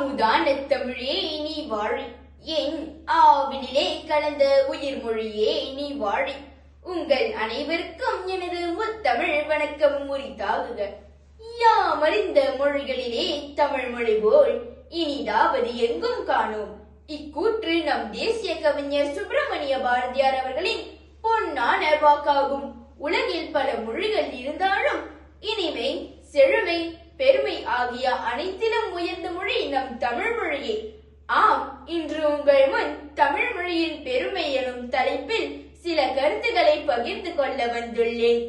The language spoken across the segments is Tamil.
அமுதான தமிழே நீ வாழி, என் ஆவினிலே கலந்த உயிர் மொழியே நீ வாழி. உங்கள் அனைவருக்கும் எனது முத்தமிழ் வணக்கம் உரித்தாகுக. யாமறிந்த மொழிகளிலே தமிழ் மொழி போல் இனிதாவது எங்கும் காணோம். இக்கூற்று நம் தேசிய கவிஞர் சுப்பிரமணிய பாரதியார் அவர்களின் பொன்னான வாக்காகும். உலகில் பல மொழிகள் இருந்தாலும் இனிமை, செழுமை, பெருமை ஆகிய அனைத்திலும் உயர்ந்த மொழி நம் தமிழ் மொழியே. ஆம், இன்று உங்கள் முன் தமிழ் மொழியின் பெருமை எனும் தலைப்பில் சில கருத்துக்களை பகிர்ந்து கொள்ள வந்துள்ளேன்.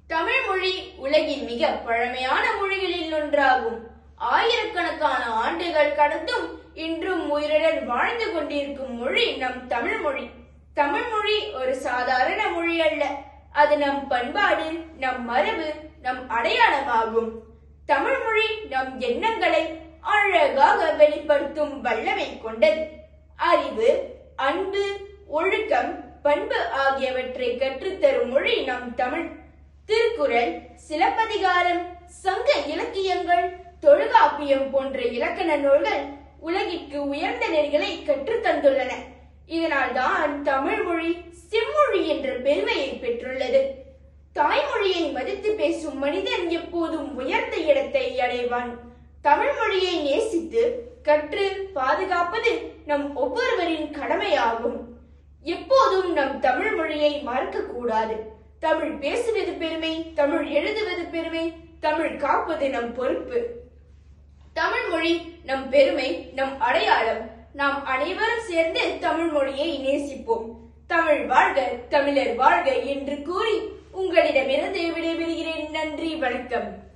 தமிழ் மொழி உலகின் மிக பழமையான மொழிகளில் ஒன்றாகும். ஆயிரக்கணக்கான ஆண்டுகள் கடந்தும் இன்றும் உயிருடன் வாழ்ந்து கொண்டிருக்கும் மொழி நம் தமிழ் மொழி. தமிழ் மொழி ஒரு சாதாரண மொழி அல்ல. அது நம் பண்பாடு, நம் மரபு, நம் அடையாளமாகும். தமிழ் மொழி நம் எண்ணங்களை அழகாக வெளிப்படுத்தும் வல்லமை கொண்டது. அறிவு, அன்பு, ஒழுக்கம், பண்பு ஆகியவற்றை கற்றுத்தரும் மொழி நம் தமிழ். திருக்குறள், சிலப்பதிகாரம், சங்க இலக்கியங்கள், தொல்காப்பியம் போன்ற இலக்கண நூல்கள் உலகிற்கு உயர்ந்த நெறிகளை கற்றுத்தந்துள்ளன. இதனால் தான் தமிழ் மொழி செம்மொழி என்ற பெருமையை பெற்றுள்ளது. தாய்மொழியை மதித்து பேசும் மனிதன் எப்போதும் உயர்ந்த இடத்தை அடைவான். தமிழ் மொழியை நேசித்து கற்று பாதுகாப்பது நம் ஒவ்வொருவரின் கடமையாகும். எப்போதும் நம் தமிழ் மொழியை மறக்க கூடாது. தமிழ் பேசுவது பெருமை, தமிழ் எழுதுவது பெருமை, தமிழ் காப்பது நம் பொறுப்பு. தமிழ் மொழி நம் பெருமை, நம் அடையாளம். நாம் அனைவரும் சேர்ந்து தமிழ் மொழியை நேசிப்போம். தமிழ் வாழ்க, தமிழர் வாழ்க என்று கூறி உங்களிடமிருந்து விடைபெறுகிறேன். நன்றி, வணக்கம்.